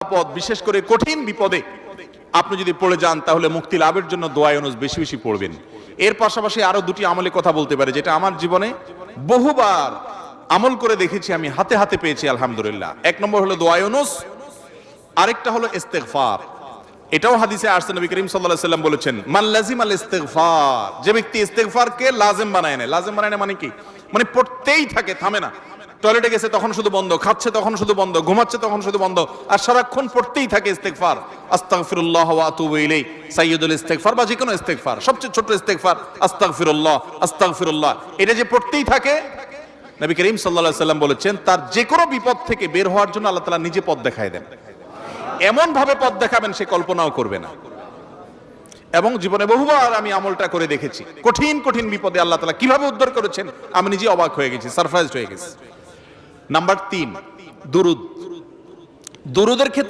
পদ, বিশেষ করে কঠিন বিপদে আপনি যদি পড়ে যান তাহলে মুক্তি লাভের জন্য দোয়া ইউনুস বেশি বেশি পড়বেন। এর পাশাপাশি আরো দুটি আমলে কথা বলতে পারে, যেটা আমার জীবনে বহুবার আমল করে দেখেছি, আমি হাতে হাতে পেয়েছি আলহামদুলিল্লাহ। এক নম্বর হলো দোয়া ইউনুস, আরেকটা হলো ইস্তেগফার। এটাও হাদিসে আসছে, নবী করিম সাল্লাল্লাহু আলাইহি ওয়াসাল্লাম বলেছেন, মান লাজিমাল ইস্তেগফার, যে ব্যক্তি ইস্তেগফারকে লাজিম বানায় নেয়। লাজিম বানায় নেয় মানে কি? মানে পড়তেই থাকে, থামে না। টয়লেটে গেছে তখন শুধু বন্ধ, খাচ্ছে তখন শুধু বন্ধ, ঘুমাচ্ছে তখন শুধু বন্ধ, আর সারাক্ষণ পড়তেই থাকে ইস্তেগফার। আস্তাগফিরুল্লাহ ওয়া আতুবু ইলাইহি, সাইয়্যিদুল ইস্তেগফার বা যে কোনো ইস্তেগফার, সবচেয়ে ছোট ইস্তেগফার আস্তাগফিরুল্লাহ আস্তাগফিরুল্লাহ। এটা যে পড়তেই থাকে, নবী করিম সাল্লাল্লাহু আলাইহি ওয়াসাল্লাম বলেছেন, তার যে কোনো বিপদ থেকে বের হওয়ার জন্য আল্লাহ তাআলা নিজে পথ দেখায় দেন। এমন ভাবে পথ দেখাবেন সে কল্পনাও করবে না। এবং জীবনে বহুবার আমি আমলটা করে দেখেছি, কঠিন কঠিন বিপদে আল্লাহ তাআলা কিভাবে উদ্ধার করেছেন আমি নিজে অবাক হয়ে গেছি, সারপ্রাইজড হয়ে গেছি। নাম্বার 3, দুরুদ। দুরুদের ক্ষেত্রে